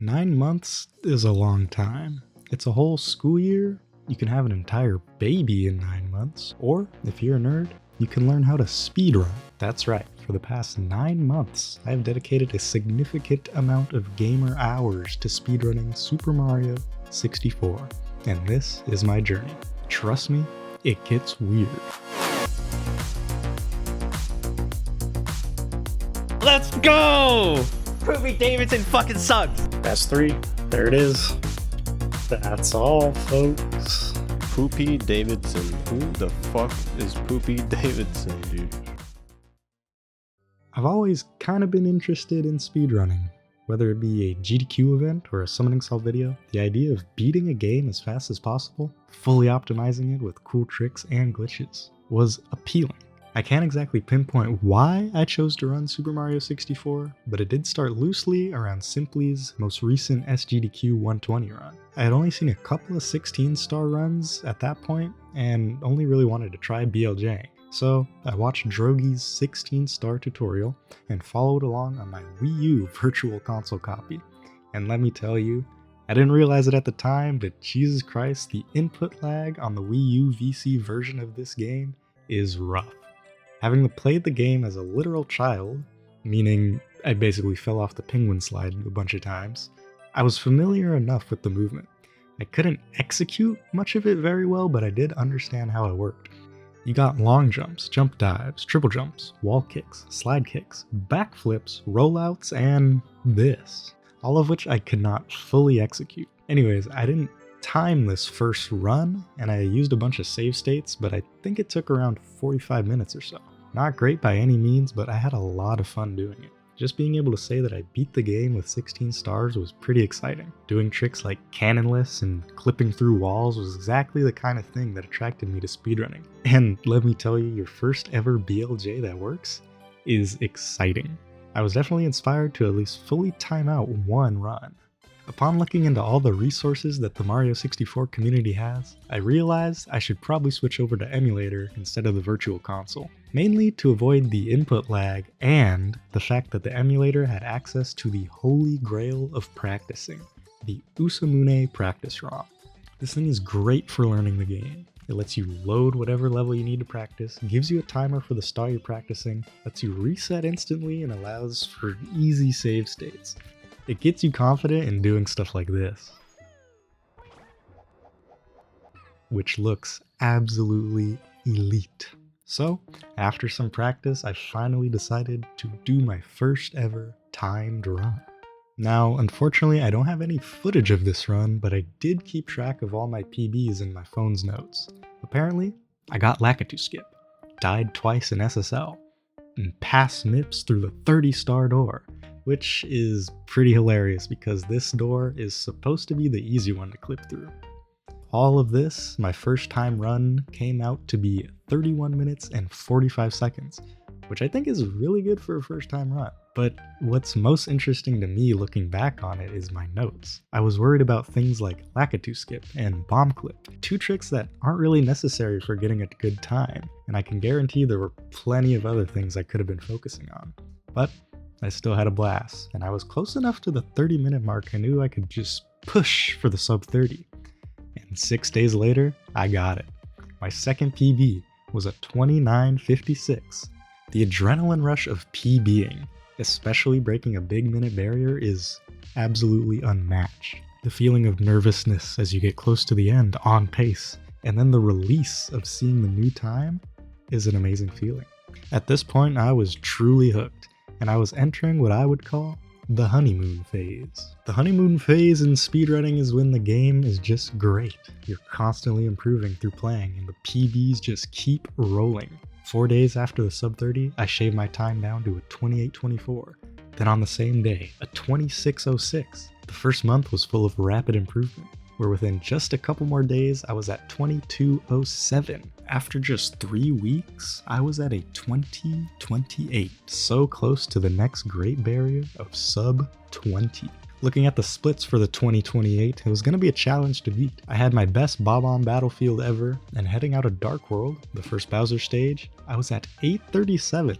9 months is a long time. It's a whole school year. You can have an entire baby in 9 months. Or, if you're a nerd, you can learn how to speedrun. That's right, for the past 9 months, I have dedicated a significant amount of gamer hours to speedrunning Super Mario 64. And this is my journey. Trust me, it gets weird. Let's go! Poopy Davidson fucking sucks! That's 3. There it is. That's all, folks. Poopy Davidson. Who the fuck is Poopy Davidson, dude? I've always kind of been interested in speedrunning. Whether it be a GDQ event or a summoning solve video, the idea of beating a game as fast as possible, fully optimizing it with cool tricks and glitches, was appealing. I can't exactly pinpoint why I chose to run Super Mario 64, but it did start loosely around Simply's most recent SGDQ 120 run. I had only seen a couple of 16-star runs at that point, and only really wanted to try BLJing. So I watched Drogy's 16-star tutorial and followed along on my Wii U Virtual Console copy. And let me tell you, I didn't realize it at the time, but Jesus Christ, the input lag on the Wii U VC version of this game is rough. Having played the game as a literal child, meaning I basically fell off the penguin slide a bunch of times, I was familiar enough with the movement. I couldn't execute much of it very well, but I did understand how it worked. You got long jumps, jump dives, triple jumps, wall kicks, slide kicks, backflips, rollouts, and this. All of which I could not fully execute. Anyways, I didn't time this first run, and I used a bunch of save states, but I think it took around 45 minutes or so. Not great by any means, but I had a lot of fun doing it. Just being able to say that I beat the game with 16 stars was pretty exciting. Doing tricks like cannonless and clipping through walls was exactly the kind of thing that attracted me to speedrunning. And let me tell you, your first ever BLJ that works is exciting. I was definitely inspired to at least fully time out one run. Upon looking into all the resources that the Mario 64 community has, I realized I should probably switch over to emulator instead of the Virtual Console, mainly to avoid the input lag and the fact that the emulator had access to the holy grail of practicing, the Usamune practice ROM. This thing is great for learning the game. It lets you load whatever level you need to practice, gives you a timer for the star you're practicing, lets you reset instantly, and allows for easy save states. It gets you confident in doing stuff like this, which looks absolutely elite. So, after some practice, I finally decided to do my first ever timed run. Now, unfortunately, I don't have any footage of this run, but I did keep track of all my PBs in my phone's notes. Apparently, I got Lakitu skip, died twice in SSL, and passed MIPS through the 30-star door. Which is pretty hilarious because this door is supposed to be the easy one to clip through. All of this, my first time run, came out to be 31 minutes and 45 seconds, which I think is really good for a first time run. But what's most interesting to me looking back on it is my notes. I was worried about things like Lakitu skip and bomb clip, 2 tricks that aren't really necessary for getting a good time, and I can guarantee there were plenty of other things I could have been focusing on. But I still had a blast, and I was close enough to the 30-minute mark I knew I could just push for the sub 30. And 6 days later, I got it. My second PB was a 29:56. The adrenaline rush of PBing, especially breaking a big minute barrier, is absolutely unmatched. The feeling of nervousness as you get close to the end on pace, and then the release of seeing the new time is an amazing feeling. At this point, I was truly hooked, and I was entering what I would call the honeymoon phase. The honeymoon phase in speedrunning is when the game is just great. You're constantly improving through playing, and the PBs just keep rolling. 4 days after the sub 30, I shaved my time down to a 28:24. Then on the same day, a 26:06. The first month was full of rapid improvement, where within just a couple more days, I was at 22:07. After just 3 weeks, I was at a 20:28, so close to the next great barrier of sub 20. Looking at the splits for the 2028, it was going to be a challenge to beat. I had my best Bob-Omb battlefield ever, and heading out of Dark World, the first Bowser stage, I was at 8:37,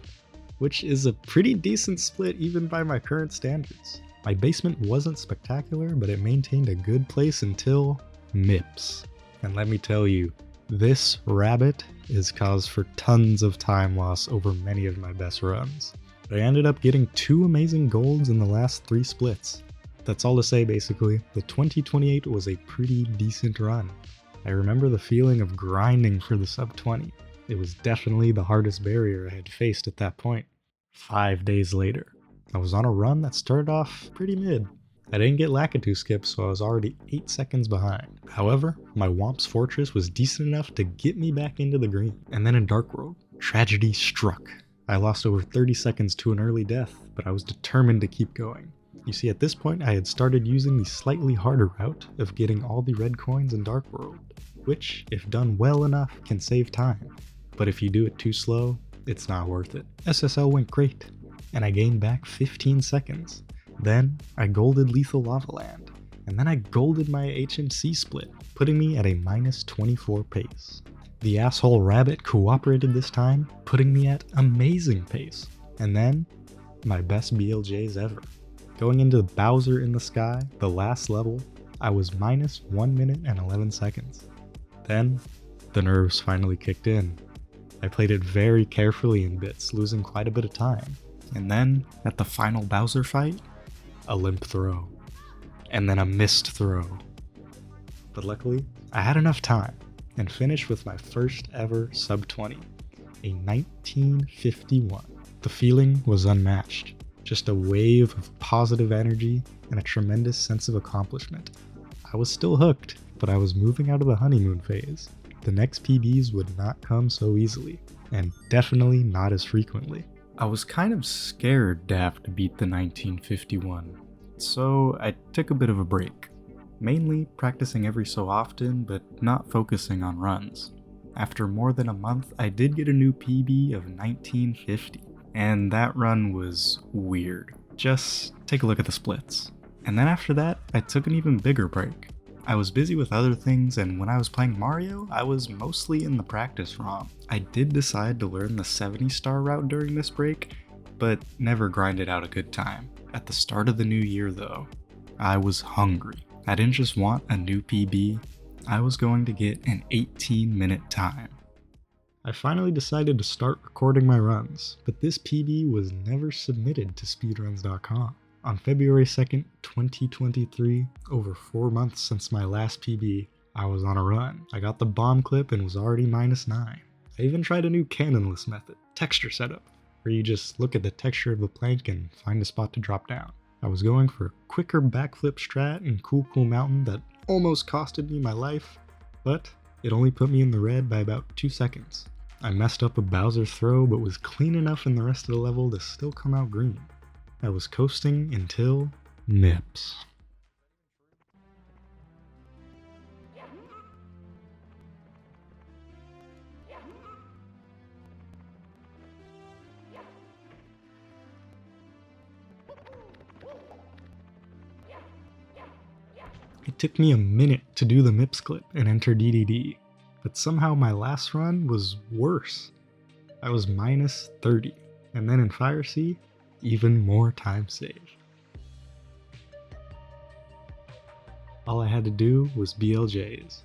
which is a pretty decent split even by my current standards. My basement wasn't spectacular, but it maintained a good place until MIPS. And let me tell you, this rabbit is cause for tons of time loss over many of my best runs. But I ended up getting 2 amazing golds in the last 3 splits. That's all to say basically, the 2028 was a pretty decent run. I remember the feeling of grinding for the sub 20. It was definitely the hardest barrier I had faced at that point. 5 days later, I was on a run that started off pretty mid. I didn't get Lakitu skips, so I was already 8 seconds behind. However, my Womp's Fortress was decent enough to get me back into the green. And then in Dark World, tragedy struck. I lost over 30 seconds to an early death, but I was determined to keep going. You see, at this point I had started using the slightly harder route of getting all the red coins in Dark World, which, if done well enough, can save time. But if you do it too slow, it's not worth it. SSL went great, and I gained back 15 seconds. Then I golded Lethal Lava Land, and then I golded my HMC split, putting me at a minus 24 pace. The asshole rabbit cooperated this time, putting me at amazing pace. And then, my best BLJs ever. Going into Bowser in the Sky, the last level, I was minus 1 minute and 11 seconds. Then, the nerves finally kicked in. I played it very carefully in bits, losing quite a bit of time. And then, at the final Bowser fight, a limp throw. And then a missed throw. But luckily, I had enough time, and finished with my first ever sub 20, a 1951. The feeling was unmatched, just a wave of positive energy and a tremendous sense of accomplishment. I was still hooked, but I was moving out of the honeymoon phase. The next PBs would not come so easily, and definitely not as frequently. I was kind of scared to have to beat the 1951, so I took a bit of a break. Mainly practicing every so often, but not focusing on runs. After more than a month, I did get a new PB of 1950, and that run was weird. Just take a look at the splits. And then after that, I took an even bigger break. I was busy with other things, and when I was playing Mario, I was mostly in the practice ROM. I did decide to learn the 70-star route during this break, but never grinded out a good time. At the start of the new year though, I was hungry. I didn't just want a new PB, I was going to get an 18-minute time. I finally decided to start recording my runs, but this PB was never submitted to speedruns.com. On February 2nd, 2023, over 4 months since my last PB, I was on a run. I got the bomb clip and was already minus 9. I even tried a new cannonless method, texture setup, where you just look at the texture of the plank and find a spot to drop down. I was going for a quicker backflip strat in Cool Mountain that almost costed me my life, but it only put me in the red by about 2 seconds. I messed up a Bowser throw, but was clean enough in the rest of the level to still come out green. I was coasting until MIPS. It took me a minute to do the MIPS clip and enter DDD, but somehow my last run was worse. I was minus 30, and then in Fire Sea, even more time saved. All I had to do was BLJs.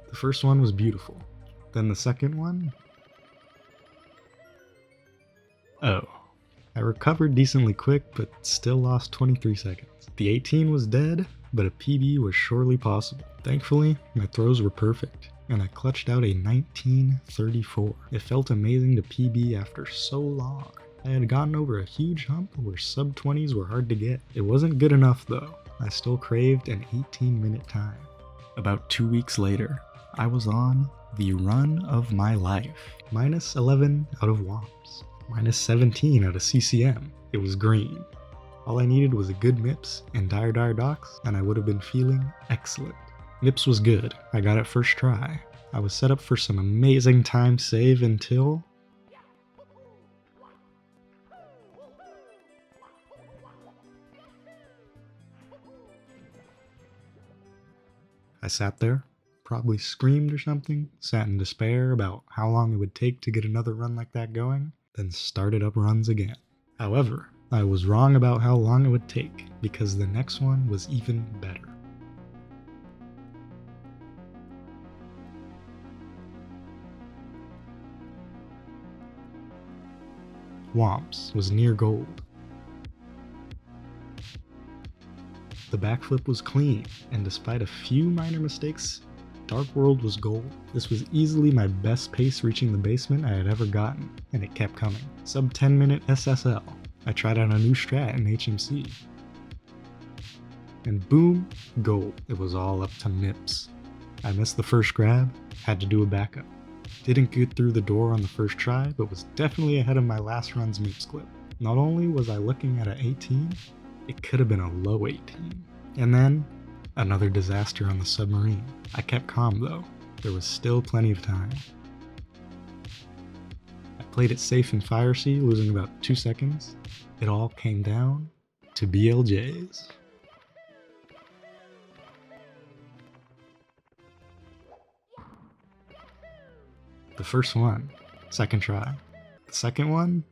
The first one was beautiful, then the second one... oh. I recovered decently quick, but still lost 23 seconds. The 18 was dead, but a PB was surely possible. Thankfully, my throws were perfect, and I clutched out a 1934. It felt amazing to PB after so long. I had gotten over a huge hump where sub 20s were hard to get. It wasn't good enough though. I still craved an 18-minute time. About 2 weeks later, I was on the run of my life. Minus 11 out of Womps. Minus 17 out of CCM. It was green. All I needed was a good MIPS and Dire Docks, and I would have been feeling excellent. MIPS was good. I got it first try. I was set up for some amazing time save until... I sat there, probably screamed or something, sat in despair about how long it would take to get another run like that going, then started up runs again. However, I was wrong about how long it would take, because the next one was even better. Womps was near gold. The backflip was clean, and despite a few minor mistakes, Dark World was gold. This was easily my best pace reaching the basement I had ever gotten, and it kept coming. Sub 10 minute SSL. I tried out a new strat in HMC. And boom, gold. It was all up to MIPS. I missed the first grab, had to do a backup. Didn't get through the door on the first try, but was definitely ahead of my last run's MIPS clip. Not only was I looking at an 18, it could have been a low 18. And then, another disaster on the submarine. I kept calm though. There was still plenty of time. I played it safe in Fire Sea, losing about 2 seconds. It all came down to BLJs. The first one, second try. The second one,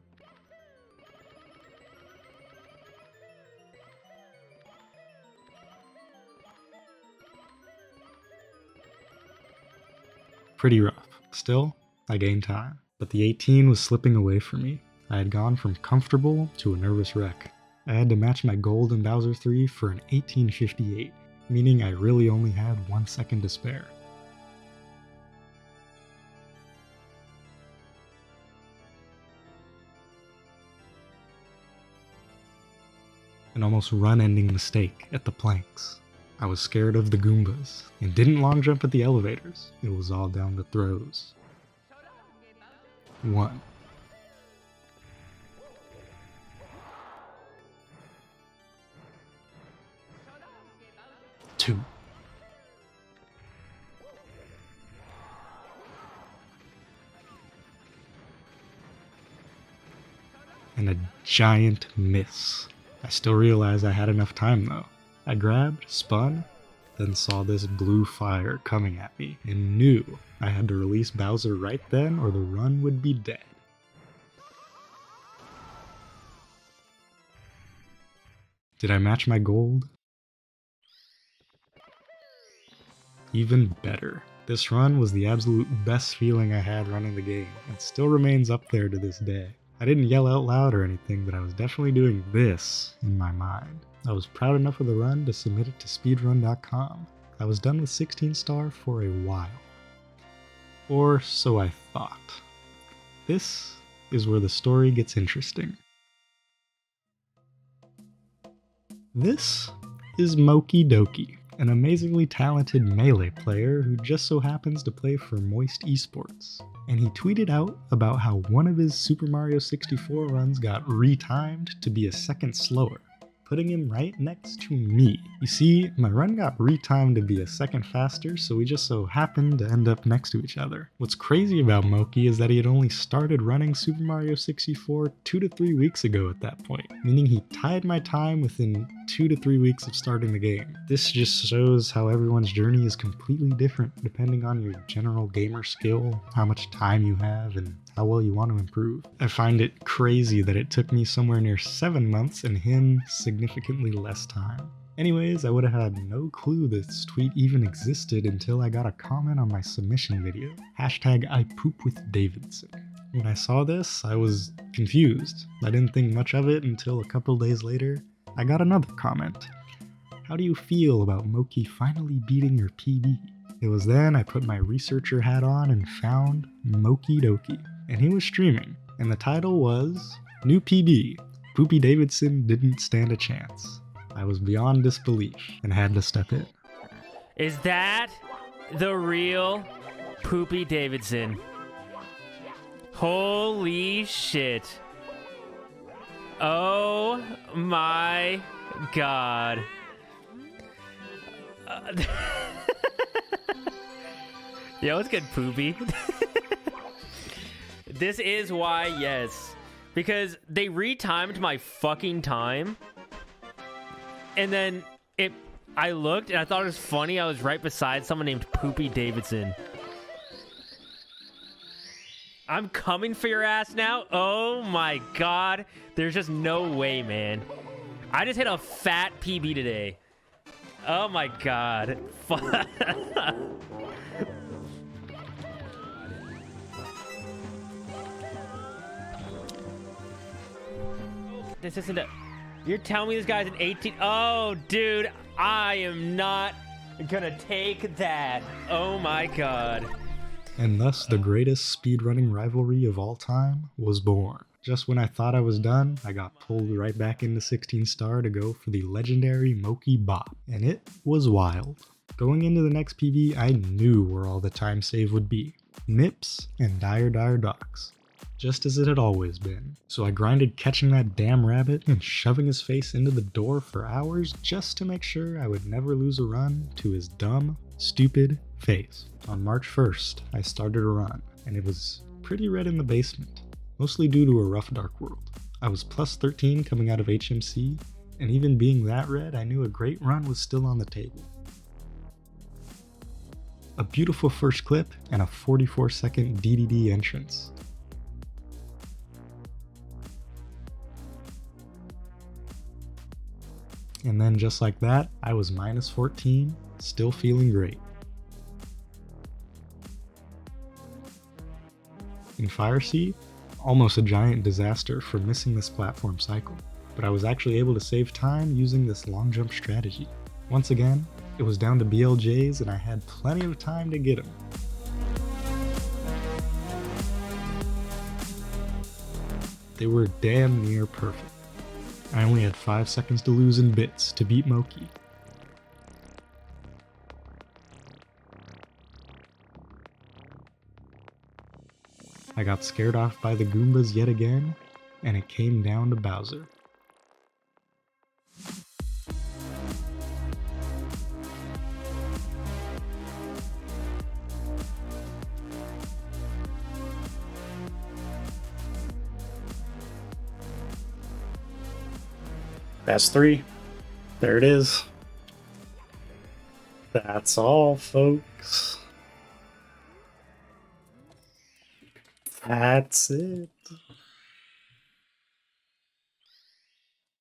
pretty rough. Still, I gained time. But the 18 was slipping away from me. I had gone from comfortable to a nervous wreck. I had to match my gold in Bowser 3 for an 1858, meaning I really only had 1 second to spare. An almost run-ending mistake at the planks. I was scared of the Goombas, and didn't long jump at the elevators. It was all down to throws. 1. 2. And a giant miss. I still realized I had enough time though. I grabbed, spun, then saw this blue fire coming at me, and knew I had to release Bowser right then or the run would be dead. Did I match my gold? Even better. This run was the absolute best feeling I had running the game, and still remains up there to this day. I didn't yell out loud or anything, but I was definitely doing this in my mind. I was proud enough of the run to submit it to speedrun.com. I was done with 16 star for a while. Or so I thought. This is where the story gets interesting. This is Moki Doki, an amazingly talented Melee player who just so happens to play for Moist Esports. And he tweeted out about how one of his Super Mario 64 runs got retimed to be a second slower, putting him right next to me. You see, my run got retimed to be a second faster, so we just so happened to end up next to each other. What's crazy about Moki is that he had only started running Super Mario 64 2 to 3 weeks ago at that point, meaning he tied my time within 2 to 3 weeks of starting the game. This just shows how everyone's journey is completely different depending on your general gamer skill, how much time you have, and how well you want to improve. I find it crazy that it took me somewhere near 7 months and him significantly less time. Anyways, I would have had no clue this tweet even existed until I got a comment on my submission video. #IPoopWithDavidson. When I saw this, I was confused. I didn't think much of it until a couple days later, I got another comment. How do you feel about Moki finally beating your PB? It was then I put my researcher hat on and found Moki Doki. And he was streaming, and the title was New PB, Poopy Davidson didn't stand a chance. I was beyond disbelief and had to step in. Is that the real Poopy Davidson? Holy shit. Oh my god. Yo, what's good, Poopy? This is why, yes. Because they retimed my fucking time. And then I looked and I thought it was funny. I was right beside someone named Poopy Davidson. I'm coming for your ass now. Oh my god. There's just no way, man. I just hit a fat PB today. Oh my god. This isn't a... You're telling me this guy's an 18... Oh, dude. I am not gonna take that. Oh my god. And thus, the greatest speedrunning rivalry of all time was born. Just when I thought I was done, I got pulled right back into 16 star to go for the legendary Moki Bop, and it was wild. Going into the next PB, I knew where all the time save would be. Nips and dire docks. Just as it had always been. So I grinded catching that damn rabbit and shoving his face into the door for hours just to make sure I would never lose a run to his dumb, stupid face. On March 1st, I started a run, and it was pretty red in the basement, mostly due to a rough dark world. I was plus 13 coming out of HMC, and even being that red, I knew a great run was still on the table. A beautiful first clip and a 44-second DDD entrance. And then just like that, I was minus 14, still feeling great. In Fire Sea, almost a giant disaster for missing this platform cycle, but I was actually able to save time using this long jump strategy. Once again, it was down to BLJs and I had plenty of time to get them. They were damn near perfect. I only had 5 seconds to lose in bits to beat Moki. I got scared off by the Goombas yet again, and it came down to Bowser. That's 3. There it is. That's all, folks. That's it.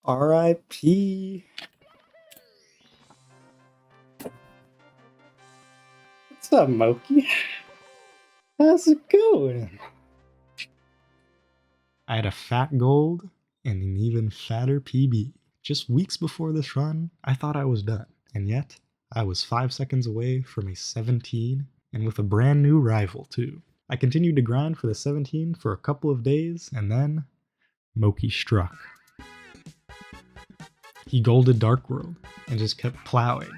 R.I.P. What's up, Moki? How's it going? I had a fat gold and an even fatter PB. Just weeks before this run, I thought I was done, and yet I was 5 seconds away from a 17, and with a brand new rival too. I continued to grind for the 17 for a couple of days, and then Moki struck. He golded Dark World and just kept plowing,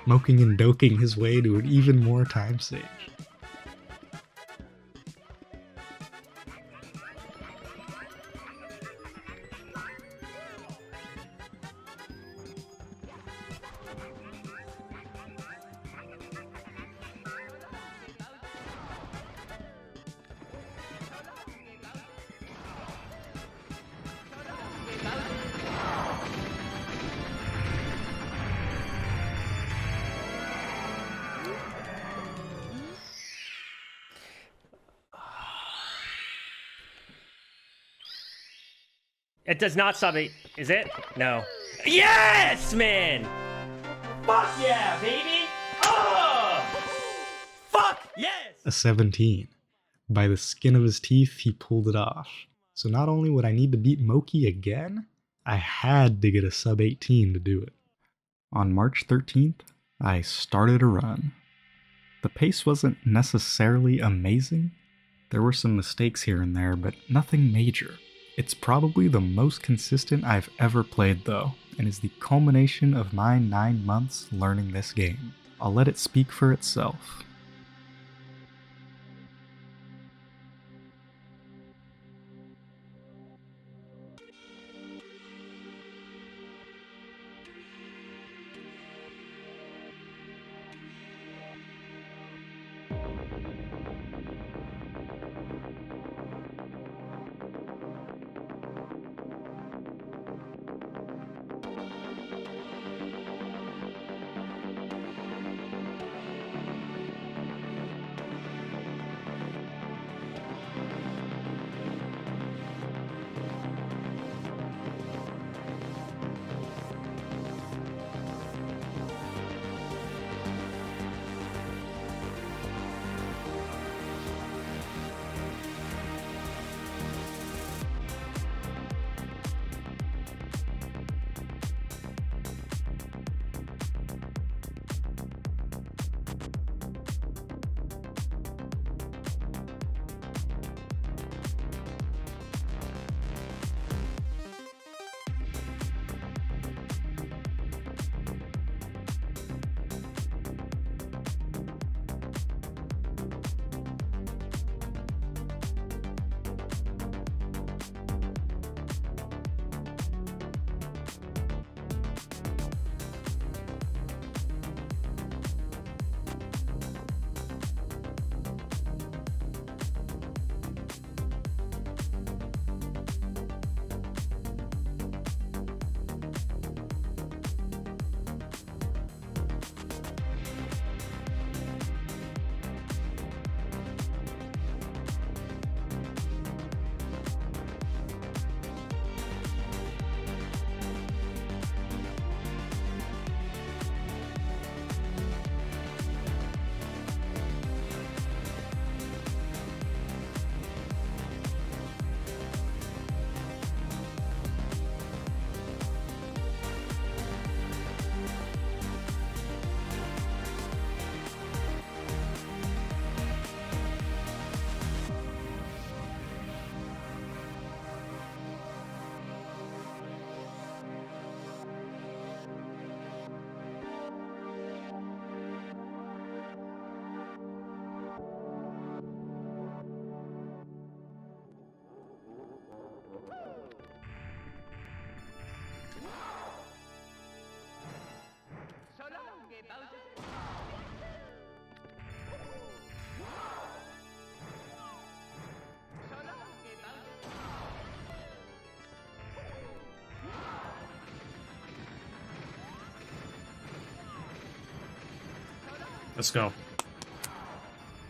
moking and doking his way to an even more time save. It does not sub it, is it? No. Yes, man! Fuck yeah, baby! Oh! Fuck yes! A 17. By the skin of his teeth, he pulled it off. So not only would I need to beat Moki again, I had to get a sub 18 to do it. On March 13th, I started a run. The pace wasn't necessarily amazing. There were some mistakes here and there, but nothing major. It's probably the most consistent I've ever played though, and is the culmination of my 9 months learning this game. I'll let it speak for itself. Let's go.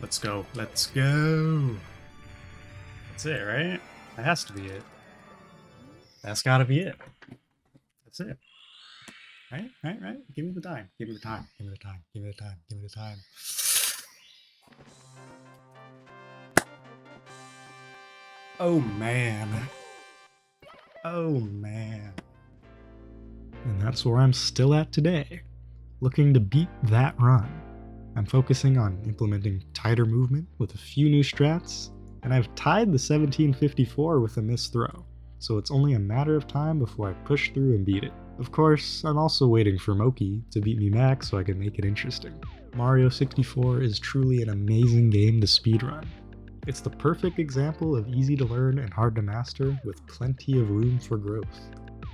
Let's go. Let's go. That's it, right? That has to be it. That's gotta be it. That's it. Right? Give me the time. Give me the time. Give me the time. Give me the time. Give me the time. Oh man. Oh man. And that's where I'm still at today, looking to beat that run. I'm focusing on implementing tighter movement with a few new strats, and I've tied the 1754 with a missed throw, so it's only a matter of time before I push through and beat it. Of course, I'm also waiting for Moki to beat me back so I can make it interesting. Mario 64 is truly an amazing game to speedrun. It's the perfect example of easy to learn and hard to master with plenty of room for growth.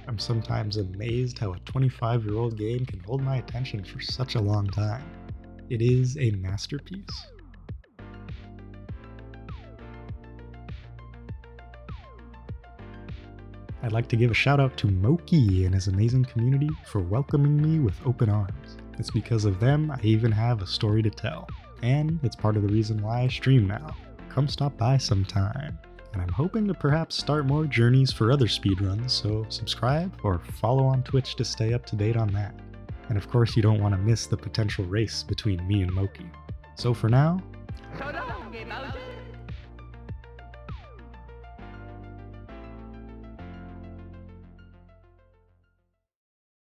I'm sometimes amazed how a 25-year-old game can hold my attention for such a long time. It is a masterpiece. I'd like to give a shout out to Moki and his amazing community for welcoming me with open arms. It's because of them I even have a story to tell, and it's part of the reason why I stream now. Come stop by sometime. And I'm hoping to perhaps start more journeys for other speedruns, so subscribe or follow on Twitch to stay up to date on that. And of course you don't want to miss the potential race between me and Moki. So for now,